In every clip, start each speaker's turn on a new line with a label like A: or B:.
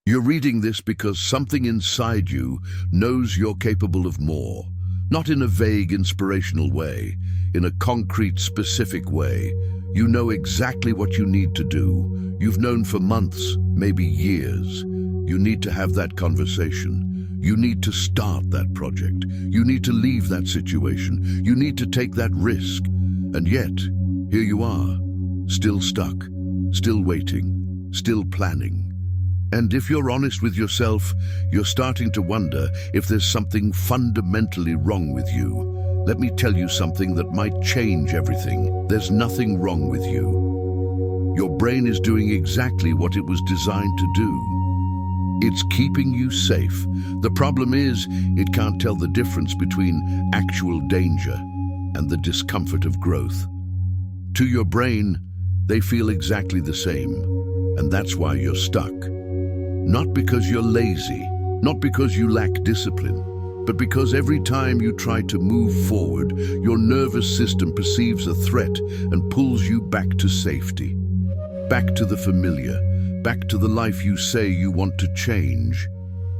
A: You're reading this because something inside you knows you're capable of more. Not in a vague, inspirational way, in a concrete, specific way. You know exactly what you need to do. You've known for months, maybe years. You need to have that conversation. You need to start that project. You need to leave that situation. You need to take that risk. And yet, here you are, still stuck, still waiting, still planning. And if you're honest with yourself, you're starting to wonder if there's something fundamentally wrong with you. Let me tell you something that might change everything. There's nothing wrong with you. Your brain is doing exactly what it was designed to do. It's keeping you safe. The problem is, it can't tell the difference between actual danger and the discomfort of growth. To your brain, they feel exactly the same, and that's why you're stuck. Not because you're lazy, not because you lack discipline, but because every time you try to move forward, your nervous system perceives a threat and pulls you back to safety, back to the familiar, back to the life you say you want to change,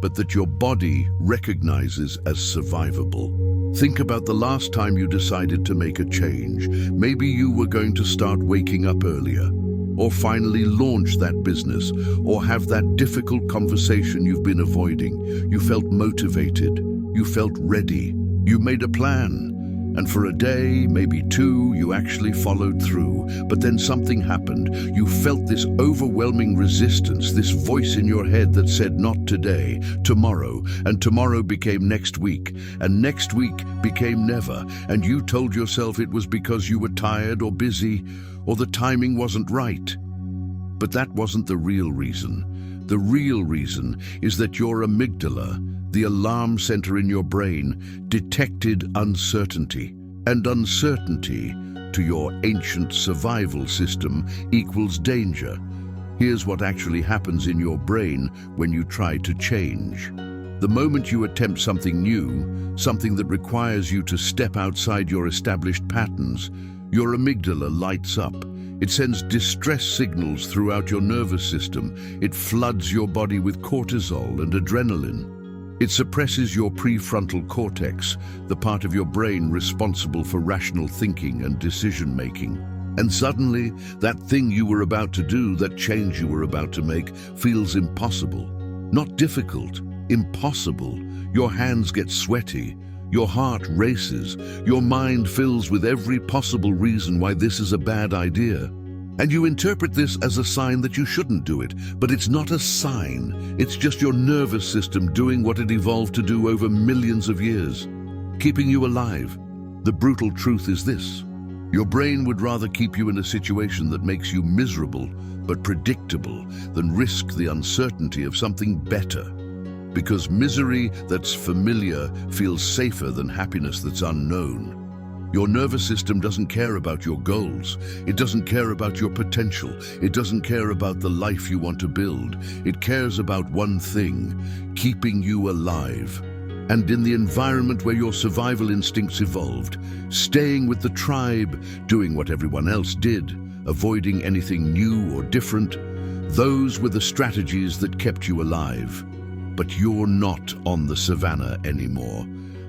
A: but that your body recognizes as survivable. Think about the last time you decided to make a change. Maybe you were going to start waking up earlier, or finally launch that business, or have that difficult conversation you've been avoiding. You felt motivated, you felt ready, you made a plan, and for a day, maybe two, you actually followed through. But then something happened. You felt this overwhelming resistance, this voice in your head that said, not today, tomorrow, and tomorrow became next week, and next week became never, and you told yourself it was because you were tired or busy, or the timing wasn't right. But that wasn't the real reason. The real reason is that your amygdala, the alarm center in your brain, detected uncertainty. And uncertainty, to your ancient survival system, equals danger. Here's what actually happens in your brain when you try to change. The moment you attempt something new, something that requires you to step outside your established patterns, your amygdala lights up. It sends distress signals throughout your nervous system. It floods your body with cortisol and adrenaline. It suppresses your prefrontal cortex, the part of your brain responsible for rational thinking and decision-making. And suddenly, that thing you were about to do, that change you were about to make, feels impossible. Not difficult, impossible. Your hands get sweaty. Your heart races. Your mind fills with every possible reason why this is a bad idea. And you interpret this as a sign that you shouldn't do it. But it's not a sign. It's just your nervous system doing what it evolved to do over millions of years, keeping you alive. The brutal truth is this: your brain would rather keep you in a situation that makes you miserable but predictable than risk the uncertainty of something better. Because misery that's familiar feels safer than happiness that's unknown. Your nervous system doesn't care about your goals. It doesn't care about your potential. It doesn't care about the life you want to build. It cares about one thing: keeping you alive. And in the environment where your survival instincts evolved, staying with the tribe, doing what everyone else did, avoiding anything new or different, those were the strategies that kept you alive. But you're not on the savannah anymore.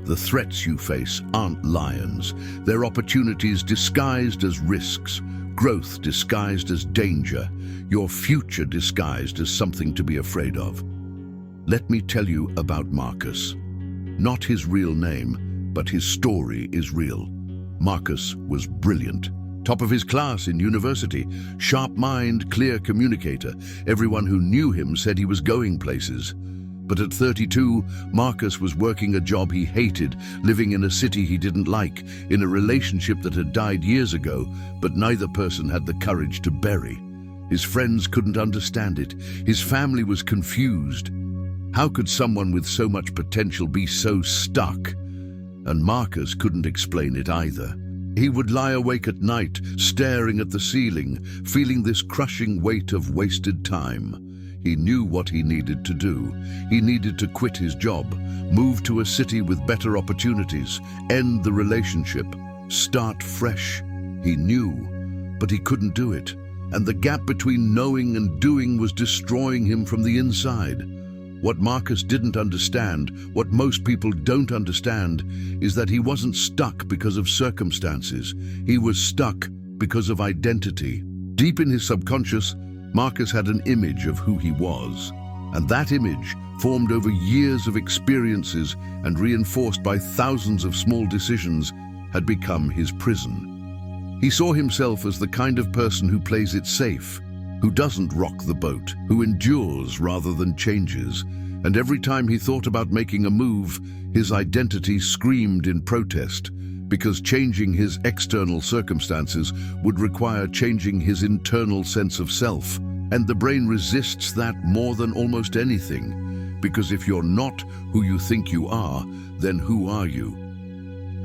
A: The threats you face aren't lions. They're opportunities disguised as risks, growth disguised as danger, your future disguised as something to be afraid of. Let me tell you about Marcus. Not his real name, but his story is real. Marcus was brilliant. Top of his class in university, sharp mind, clear communicator. Everyone who knew him said he was going places. But at 32, Marcus was working a job he hated, living in a city he didn't like, in a relationship that had died years ago, but neither person had the courage to bury. His friends couldn't understand it. His family was confused. How could someone with so much potential be so stuck? And Marcus couldn't explain it either. He would lie awake at night, staring at the ceiling, feeling this crushing weight of wasted time. He knew what he needed to do. He needed to quit his job, move to a city with better opportunities, end the relationship, start fresh. He knew, but he couldn't do it and the gap between knowing and doing was destroying him from the inside. What Marcus didn't understand, what most people don't understand, is that he wasn't stuck because of circumstances. He was stuck because of identity. Deep in his subconscious, Marcus had an image of who he was, and that image, formed over years of experiences and reinforced by thousands of small decisions, had become his prison. He saw himself as the kind of person who plays it safe, who doesn't rock the boat, who endures rather than changes. And every time he thought about making a move, his identity screamed in protest, because changing his external circumstances would require changing his internal sense of self. And the brain resists that more than almost anything, because if you're not who you think you are, then who are you?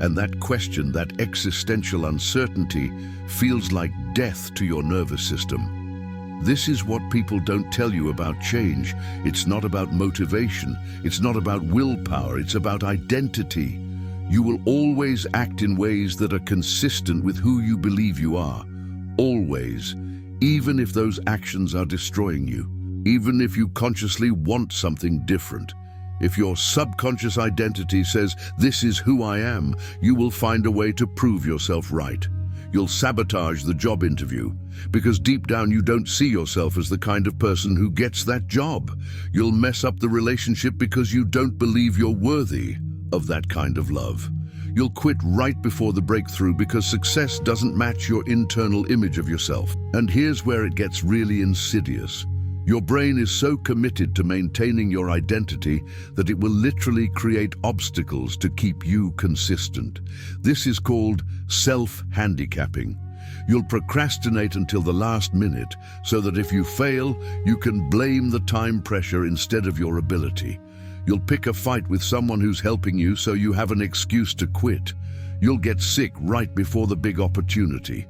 A: And that question, that existential uncertainty, feels like death to your nervous system. This is what people don't tell you about change. It's not about motivation. It's not about willpower. It's about identity. You will always act in ways that are consistent with who you believe you are. Always. Even if those actions are destroying you. Even if you consciously want something different. If your subconscious identity says, "This is who I am," you will find a way to prove yourself right. You'll sabotage the job interview, because deep down you don't see yourself as the kind of person who gets that job. You'll mess up the relationship because you don't believe you're worthy of that kind of love. You'll quit right before the breakthrough because success doesn't match your internal image of yourself. And here's where it gets really insidious. Your brain is so committed to maintaining your identity that it will literally create obstacles to keep you consistent. This is called self-handicapping. You'll procrastinate until the last minute so that if you fail, you can blame the time pressure instead of your ability. You'll pick a fight with someone who's helping you so you have an excuse to quit. You'll get sick right before the big opportunity,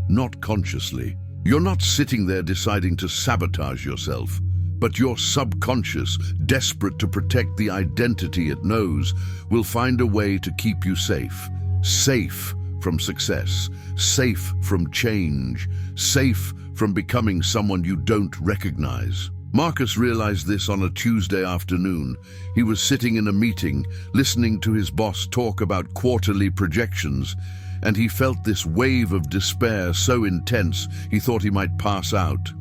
A: not consciously. You're not sitting there deciding to sabotage yourself, but your subconscious, desperate to protect the identity it knows, will find a way to keep you safe. Safe from success, safe from change, safe from becoming someone you don't recognize. Marcus realized this on a Tuesday afternoon. He was sitting in a meeting, listening to his boss talk about quarterly projections, and he felt this wave of despair so intense he thought he might pass out.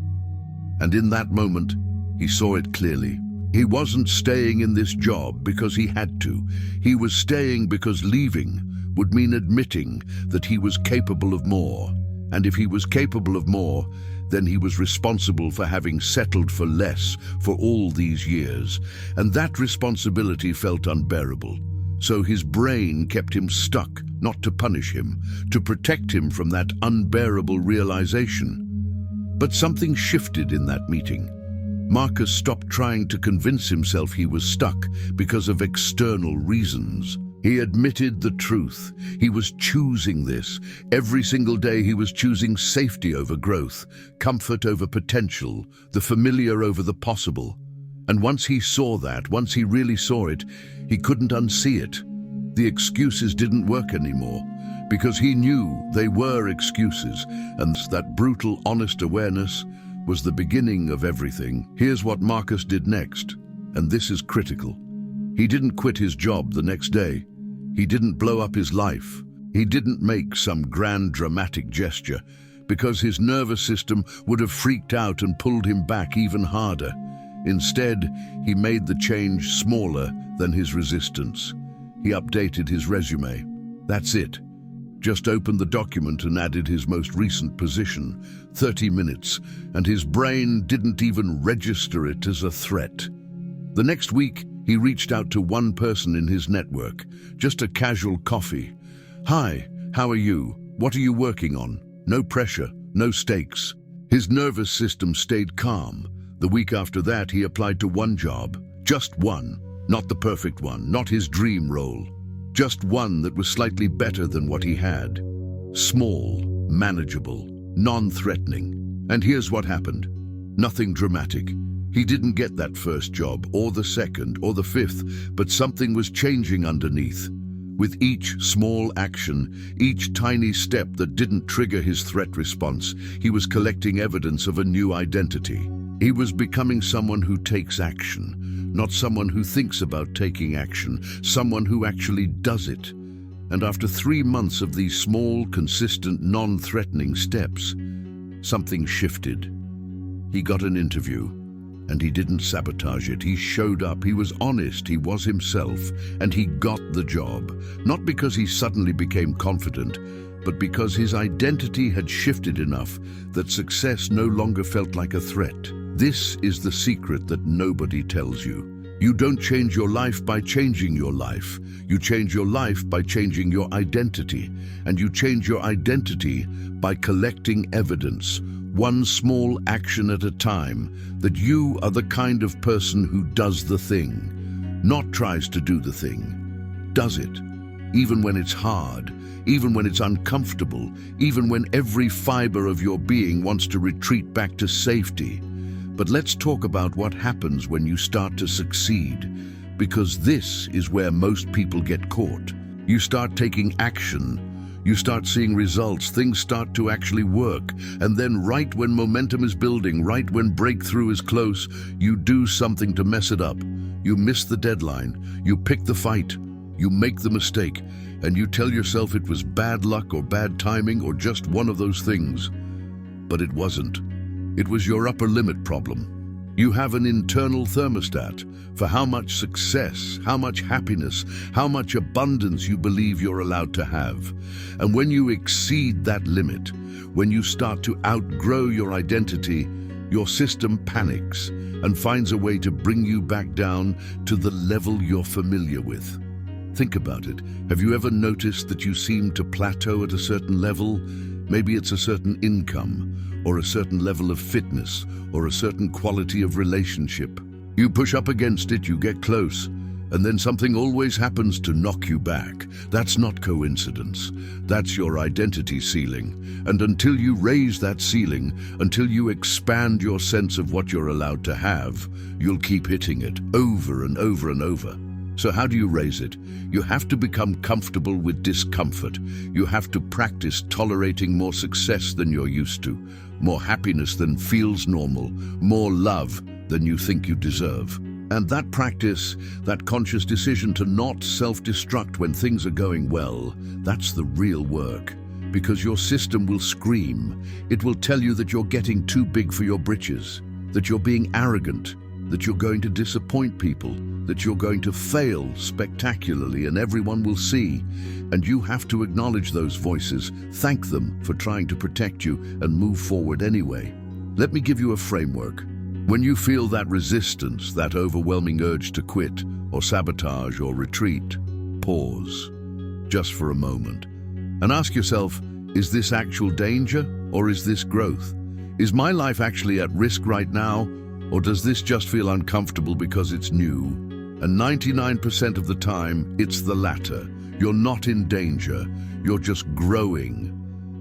A: And in that moment, he saw it clearly. He wasn't staying in this job because he had to. He was staying because leaving would mean admitting that he was capable of more. And if he was capable of more, then he was responsible for having settled for less for all these years. And that responsibility felt unbearable. So his brain kept him stuck, not to punish him, to protect him from that unbearable realization. But something shifted in that meeting. Marcus stopped trying to convince himself he was stuck because of external reasons. He admitted the truth. He was choosing this. Every single day he was choosing safety over growth, comfort over potential, the familiar over the possible. And once he saw that, once he really saw it, he couldn't unsee it. The excuses didn't work anymore, because he knew they were excuses, and that brutal, honest awareness was the beginning of everything. Here's what Marcus did next, and this is critical. He didn't quit his job the next day. He didn't blow up his life. He didn't make some grand dramatic gesture, because his nervous system would have freaked out and pulled him back even harder. Instead, he made the change smaller than his resistance. He updated his resume. That's it. Just opened the document and added his most recent position, 30 minutes, and his brain didn't even register it as a threat. The next week, he reached out to one person in his network, just a casual coffee. "Hi, how are you? What are you working on?" No pressure, no stakes. His nervous system stayed calm. The week after that, he applied to one job. Just one. Not the perfect one, not his dream role. Just one that was slightly better than what he had. Small, manageable, non-threatening. And here's what happened. Nothing dramatic. He didn't get that first job, or the second, or the fifth, but something was changing underneath. With each small action, each tiny step that didn't trigger his threat response, he was collecting evidence of a new identity. He was becoming someone who takes action, not someone who thinks about taking action, someone who actually does it. And after 3 months of these small, consistent, non-threatening steps, something shifted. He got an interview, and he didn't sabotage it. He showed up, he was honest, he was himself, and he got the job. Not because he suddenly became confident, but because his identity had shifted enough that success no longer felt like a threat. This is the secret that nobody tells you. You don't change your life by changing your life. You change your life by changing your identity. And you change your identity by collecting evidence, one small action at a time, that you are the kind of person who does the thing, not tries to do the thing. Does it, even when it's hard, even when it's uncomfortable, even when every fiber of your being wants to retreat back to safety. But let's talk about what happens when you start to succeed, because this is where most people get caught. You start taking action, you start seeing results, things start to actually work, and then right when momentum is building, right when breakthrough is close, you do something to mess it up. You miss the deadline, you pick the fight, you make the mistake, and you tell yourself it was bad luck or bad timing or just one of those things. But it wasn't. It was your upper limit problem. You have an internal thermostat for how much success, how much happiness, how much abundance you believe you're allowed to have. And when you exceed that limit, when you start to outgrow your identity, your system panics and finds a way to bring you back down to the level you're familiar with. Think about it. Have you ever noticed that you seem to plateau at a certain level? Maybe it's a certain income, or a certain level of fitness, or a certain quality of relationship. You push up against it, you get close, and then something always happens to knock you back. That's not coincidence. That's your identity ceiling. And until you raise that ceiling, until you expand your sense of what you're allowed to have, you'll keep hitting it over and over and over. So how do you raise it? You have to become comfortable with discomfort. You have to practice tolerating more success than you're used to, more happiness than feels normal, more love than you think you deserve. And that practice, that conscious decision to not self-destruct when things are going well, that's the real work. Because your system will scream. It will tell you that you're getting too big for your britches, that you're being arrogant, that you're going to disappoint people, that you're going to fail spectacularly and everyone will see. And you have to acknowledge those voices, thank them for trying to protect you, and move forward anyway. Let me give you a framework. When you feel that resistance, that overwhelming urge to quit or sabotage or retreat, pause just for a moment and ask yourself, is this actual danger or is this growth? Is my life actually at risk right now? Or does this just feel uncomfortable because it's new? And 99% of the time, it's the latter. You're not in danger, you're just growing.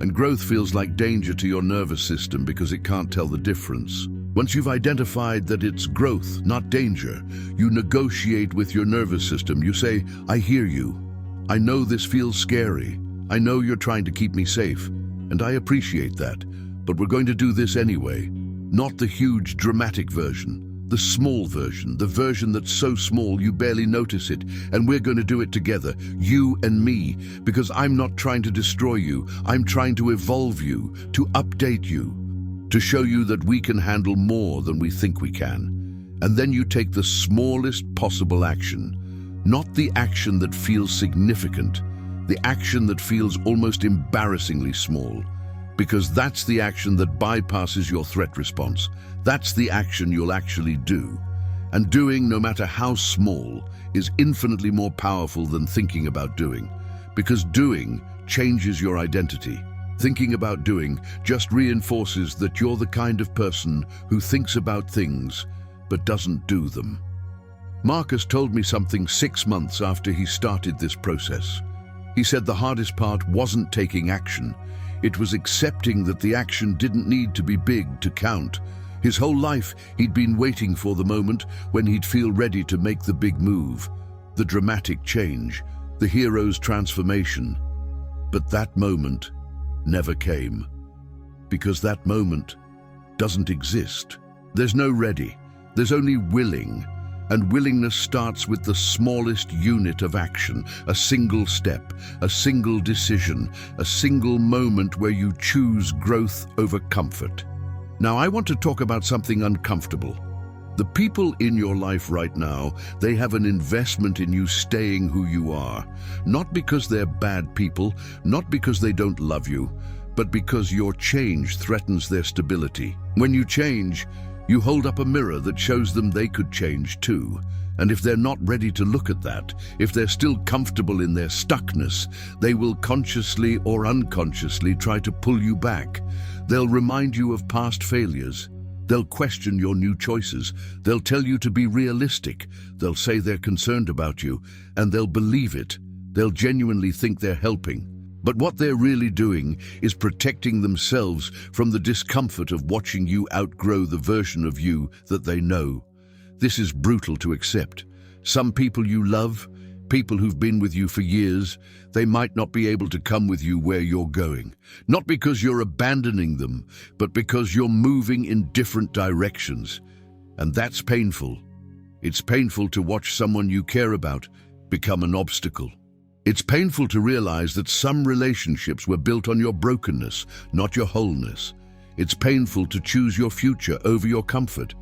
A: And growth feels like danger to your nervous system because it can't tell the difference. Once you've identified that it's growth, not danger, you negotiate with your nervous system. You say, I hear you. I know this feels scary. I know you're trying to keep me safe. And I appreciate that. But we're going to do this anyway. Not the huge, dramatic version, the small version, the version that's so small you barely notice it, and we're going to do it together, you and me, because I'm not trying to destroy you, I'm trying to evolve you, to update you, to show you that we can handle more than we think we can. And then you take the smallest possible action, not the action that feels significant, the action that feels almost embarrassingly small. Because that's the action that bypasses your threat response. That's the action you'll actually do. And doing, no matter how small, is infinitely more powerful than thinking about doing. Because doing changes your identity. Thinking about doing just reinforces that you're the kind of person who thinks about things but doesn't do them. Marcus told me something 6 months after he started this process. He said the hardest part wasn't taking action. It was accepting that the action didn't need to be big to count. His whole life, he'd been waiting for the moment when he'd feel ready to make the big move, the dramatic change, the hero's transformation. But that moment never came, because that moment doesn't exist. There's no ready, there's only willing, and willingness starts with the smallest unit of action, a single step, a single decision, a single moment where you choose growth over comfort. Now, I want to talk about something uncomfortable. The people in your life right now, they have an investment in you staying who you are. Not because they're bad people, not because they don't love you, but because your change threatens their stability. When you change, you hold up a mirror that shows them they could change too. And if they're not ready to look at that, if they're still comfortable in their stuckness, they will consciously or unconsciously try to pull you back. They'll remind you of past failures. They'll question your new choices. They'll tell you to be realistic. They'll say they're concerned about you, and they'll believe it. They'll genuinely think they're helping. But what they're really doing is protecting themselves from the discomfort of watching you outgrow the version of you that they know. This is brutal to accept. Some people you love, people who've been with you for years, they might not be able to come with you where you're going. Not because you're abandoning them, but because you're moving in different directions. And that's painful. It's painful to watch someone you care about become an obstacle. It's painful to realize that some relationships were built on your brokenness, not your wholeness. It's painful to choose your future over your comfort.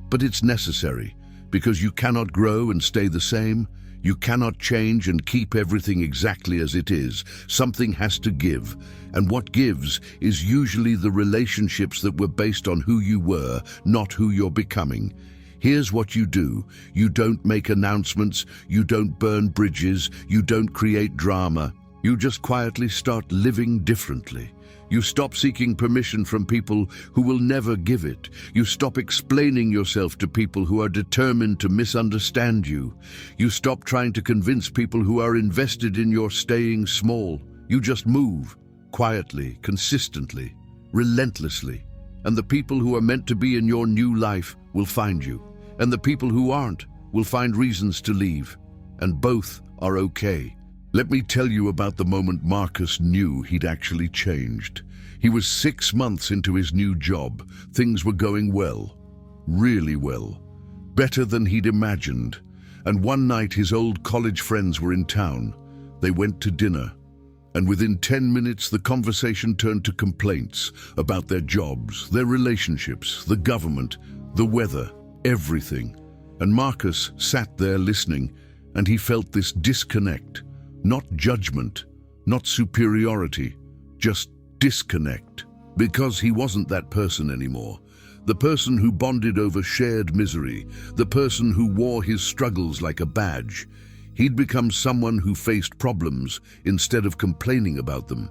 A: But it's necessary, because you cannot grow and stay the same. You cannot change and keep everything exactly as it is. Something has to give. And what gives is usually the relationships that were based on who you were, not who you're becoming. Here's what you do. You don't make announcements, you don't burn bridges, you don't create drama. You just quietly start living differently. You stop seeking permission from people who will never give it. You stop explaining yourself to people who are determined to misunderstand you. You stop trying to convince people who are invested in your staying small. You just move, quietly, consistently, relentlessly. And the people who are meant to be in your new life will find you. And the people who aren't will find reasons to leave. And both are okay. Let me tell you about the moment Marcus knew he'd actually changed. He was 6 months into his new job. Things were going well. Really well. Better than he'd imagined. And one night his old college friends were in town. They went to dinner. And within 10 minutes, the conversation turned to complaints about their jobs, their relationships, the government, the weather, everything. And Marcus sat there listening, and he felt this disconnect. Not judgment, not superiority, just disconnect. Because he wasn't that person anymore. The person who bonded over shared misery, the person who wore his struggles like a badge. He'd become someone who faced problems instead of complaining about them.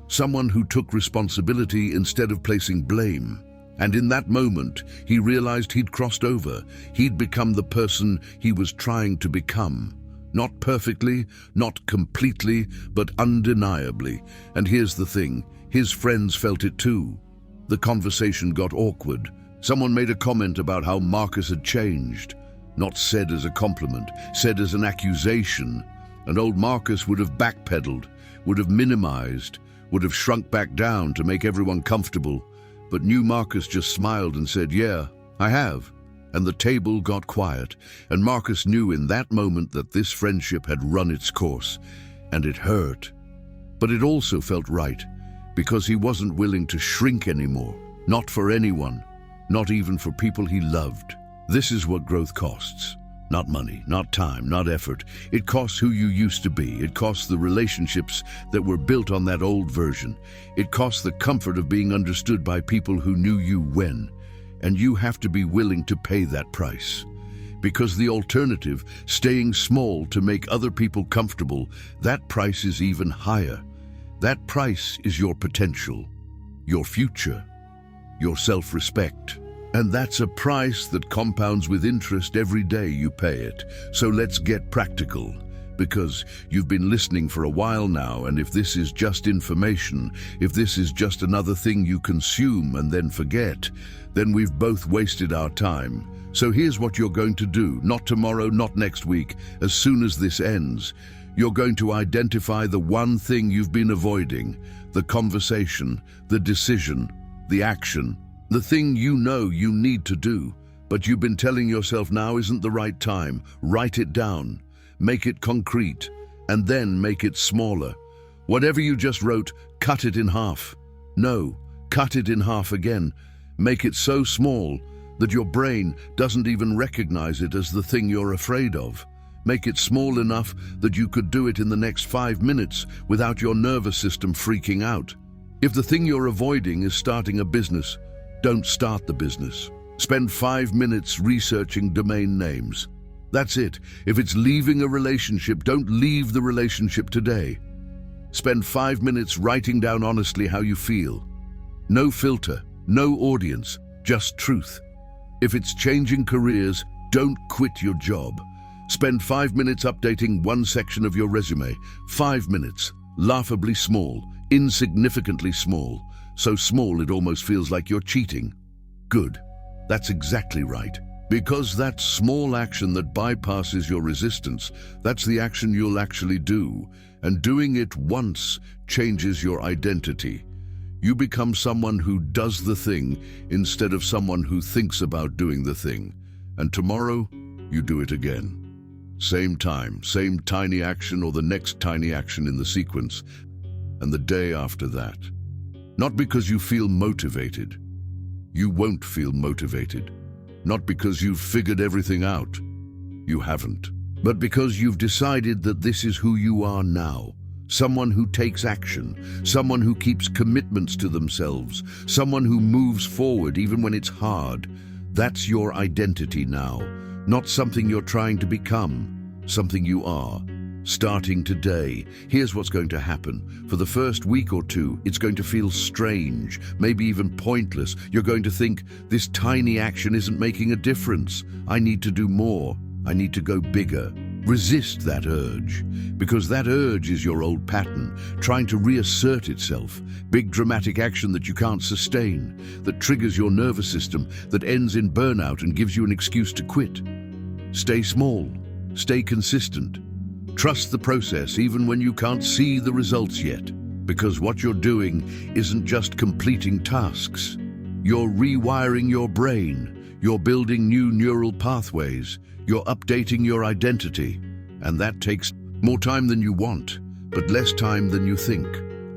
A: Someone who took responsibility instead of placing blame. And in that moment, he realized he'd crossed over. He'd become the person he was trying to become. Not perfectly, not completely, but undeniably. And here's the thing, his friends felt it too. The conversation got awkward. Someone made a comment about how Marcus had changed. Not said as a compliment, said as an accusation. And old Marcus would have backpedaled, would have minimized, would have shrunk back down to make everyone comfortable. But new Marcus just smiled and said, "Yeah, I have." And the table got quiet, and Marcus knew in that moment that this friendship had run its course, and it hurt. But it also felt right, because he wasn't willing to shrink anymore, not for anyone, not even for people he loved. This is what growth costs. Not money, not time, not effort. It costs who you used to be. It costs the relationships that were built on that old version. It costs the comfort of being understood by people who knew you when. And you have to be willing to pay that price. Because the alternative, staying small to make other people comfortable, that price is even higher. That price is your potential, your future, your self-respect. And that's a price that compounds with interest every day you pay it. So let's get practical. Because you've been listening for a while now, and if this is just information, if this is just another thing you consume and then forget, then we've both wasted our time. So here's what you're going to do, not tomorrow, not next week, as soon as this ends. You're going to identify the one thing you've been avoiding, the conversation, the decision, the action, the thing you know you need to do, but you've been telling yourself now isn't the right time. Write it down, make it concrete, and then make it smaller. Whatever you just wrote, cut it in half. No, cut it in half again. Make it so small that your brain doesn't even recognize it as the thing you're afraid of. Make it small enough that you could do it in the next 5 minutes without your nervous system freaking out. If the thing you're avoiding is starting a business, don't start the business. Spend 5 minutes researching domain names. That's it. If it's leaving a relationship, don't leave the relationship today. Spend 5 minutes writing down honestly how you feel. No filter, no audience, just truth. If it's changing careers, don't quit your job. Spend 5 minutes updating one section of your resume. 5 minutes. Laughably small, insignificantly small. So small it almost feels like you're cheating. Good. That's exactly right. Because that small action that bypasses your resistance, that's the action you'll actually do. And doing it once changes your identity. You become someone who does the thing instead of someone who thinks about doing the thing. And tomorrow, you do it again. Same time, same tiny action or the next tiny action in the sequence, and the day after that. Not because you feel motivated. You won't feel motivated. Not because you've figured everything out. You haven't. But because you've decided that this is who you are now. Someone who takes action, someone who keeps commitments to themselves, someone who moves forward even when it's hard. That's your identity now. Not something you're trying to become, something you are. Starting today, here's what's going to happen. For the first week or two, it's going to feel strange, maybe even pointless. You're going to think, this tiny action isn't making a difference. I need to do more. I need to go bigger. Resist that urge, because that urge is your old pattern, trying to reassert itself. Big dramatic action that you can't sustain, that triggers your nervous system, that ends in burnout and gives you an excuse to quit. Stay small, stay consistent. Trust the process even when you can't see the results yet, because what you're doing isn't just completing tasks. You're rewiring your brain, you're building new neural pathways, you're updating your identity, and that takes more time than you want, but less time than you think.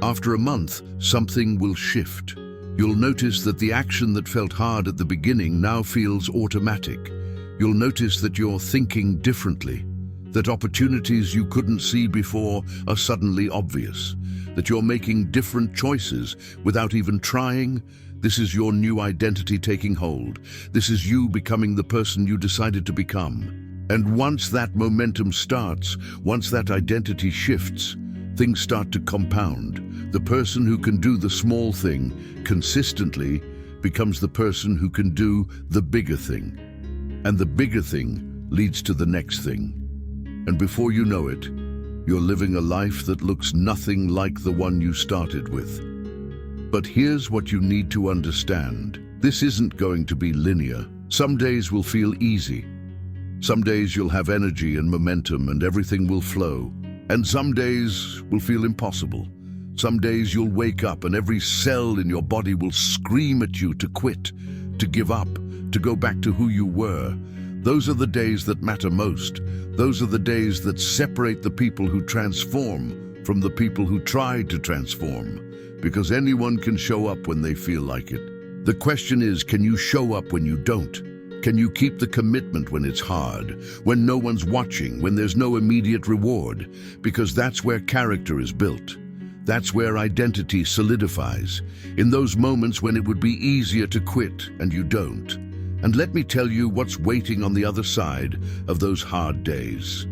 A: After a month, something will shift. You'll notice that the action that felt hard at the beginning now feels automatic. You'll notice that you're thinking differently, that opportunities you couldn't see before are suddenly obvious, that you're making different choices without even trying. This is your new identity taking hold. This is you becoming the person you decided to become. And once that momentum starts, once that identity shifts, things start to compound. The person who can do the small thing consistently becomes the person who can do the bigger thing. And the bigger thing leads to the next thing. And before you know it, you're living a life that looks nothing like the one you started with. But here's what you need to understand. This isn't going to be linear. Some days will feel easy. Some days you'll have energy and momentum and everything will flow. And some days will feel impossible. Some days you'll wake up and every cell in your body will scream at you to quit, to give up, to go back to who you were. Those are the days that matter most. Those are the days that separate the people who transform from the people who try to transform. Because anyone can show up when they feel like it. The question is, can you show up when you don't? Can you keep the commitment when it's hard, when no one's watching, when there's no immediate reward? Because that's where character is built. That's where identity solidifies, in those moments when it would be easier to quit and you don't. And let me tell you what's waiting on the other side of those hard days.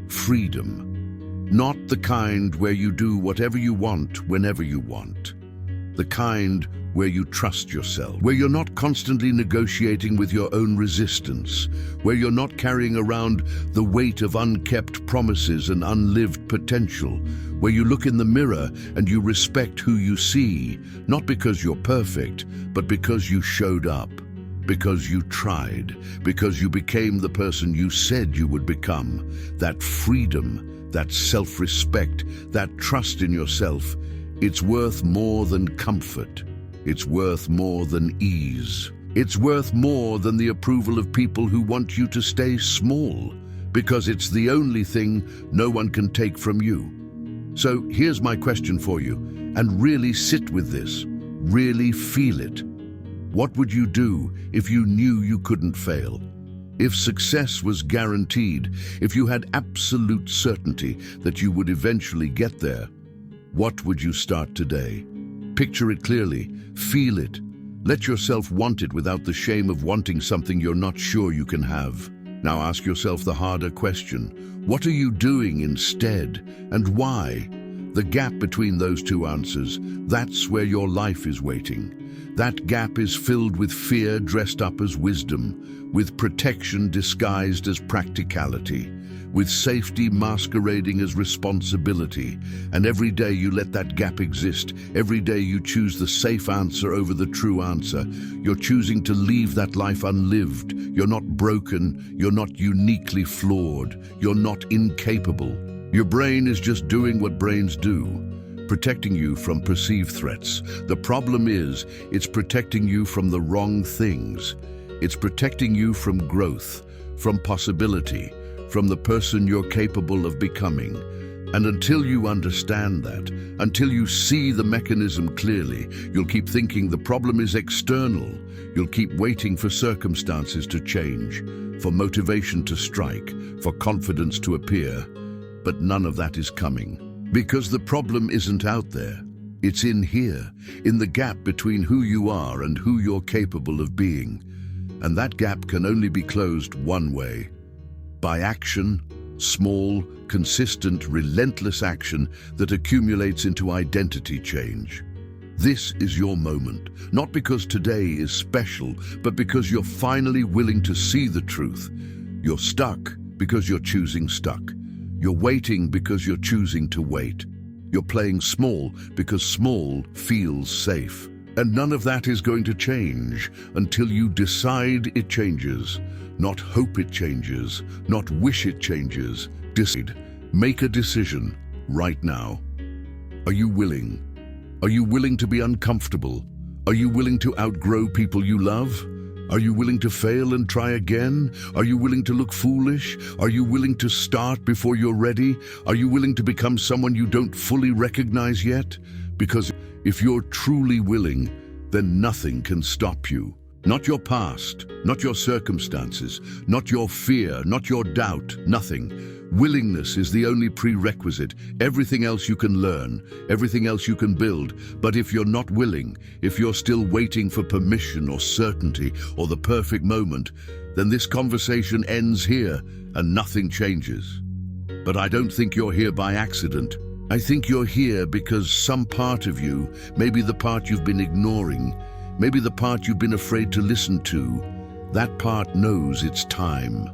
A: Freedom. Not the kind where you do whatever you want whenever you want. The kind where you trust yourself, where you're not constantly negotiating with your own resistance, where you're not carrying around the weight of unkept promises and unlived potential, where you look in the mirror and you respect who you see, not because you're perfect, but because you showed up. because you tried, because you became the person you said you would become. That freedom, that self-respect, that trust in yourself, it's worth more than comfort. It's worth more than ease. It's worth more than the approval of people who want you to stay small, because it's the only thing no one can take from you. So here's my question for you, and really sit with this. Really feel it. What would you do if you knew you couldn't fail? If success was guaranteed, if you had absolute certainty that you would eventually get there, what would you start today? Picture it clearly, feel it. Let yourself want it without the shame of wanting something you're not sure you can have. Now ask yourself the harder question. What are you doing instead, and why? The gap between those two answers, that's where your life is waiting. That gap is filled with fear dressed up as wisdom, with protection disguised as practicality, with safety masquerading as responsibility. And every day you let that gap exist, every day you choose the safe answer over the true answer. You're choosing to leave that life unlived. You're not broken, you're not uniquely flawed, you're not incapable. Your brain is just doing what brains do, protecting you from perceived threats. The problem is, it's protecting you from the wrong things. It's protecting you from growth, from possibility, from the person you're capable of becoming. And until you understand that, until you see the mechanism clearly, you'll keep thinking the problem is external. You'll keep waiting for circumstances to change, for motivation to strike, for confidence to appear. But none of that is coming. Because the problem isn't out there. It's in here, in the gap between who you are and who you're capable of being. And that gap can only be closed one way. By action, small, consistent, relentless action that accumulates into identity change. This is your moment, not because today is special, but because you're finally willing to see the truth. You're stuck because you're choosing stuck. You're waiting because you're choosing to wait. You're playing small because small feels safe. And none of that is going to change until you decide it changes. Not hope it changes, not wish it changes. Decide. Make a decision right now. Are you willing? Are you willing to be uncomfortable? Are you willing to outgrow people you love? Are you willing to fail and try again? Are you willing to look foolish? Are you willing to start before you're ready? Are you willing to become someone you don't fully recognize yet? Because if you're truly willing, then nothing can stop you. Not your past, not your circumstances, not your fear, not your doubt, nothing. Willingness is the only prerequisite. Everything else you can learn, everything else you can build. But if you're not willing, if you're still waiting for permission or certainty or the perfect moment, then this conversation ends here and nothing changes. But I don't think you're here by accident. I think you're here because some part of you, maybe the part you've been ignoring, maybe the part you've been afraid to listen to, that part knows it's time.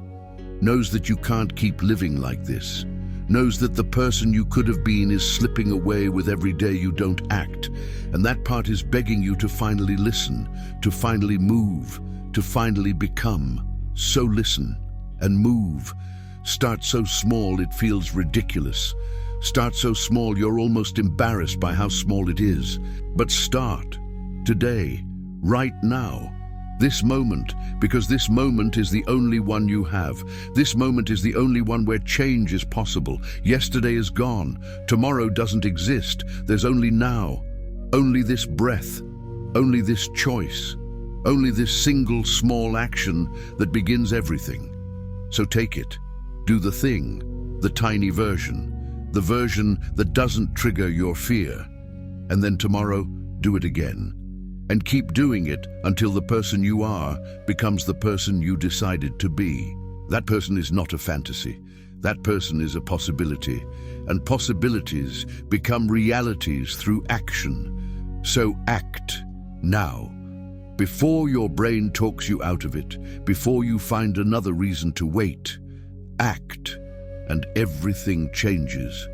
A: Knows that you can't keep living like this. Knows that the person you could have been is slipping away with every day you don't act. And that part is begging you to finally listen, to finally move, to finally become. So listen and move. Start so small it feels ridiculous. Start so small you're almost embarrassed by how small it is. But start today, right now. This moment, because this moment is the only one you have. This moment is the only one where change is possible. Yesterday is gone. Tomorrow doesn't exist. There's only now. Only this breath. Only this choice. Only this single small action that begins everything. So take it. Do the thing. The tiny version. The version that doesn't trigger your fear. And then tomorrow, do it again. And keep doing it until the person you are becomes the person you decided to be. That person is not a fantasy. That person is a possibility. And possibilities become realities through action. So act now. Before your brain talks you out of it, before you find another reason to wait, act, and everything changes.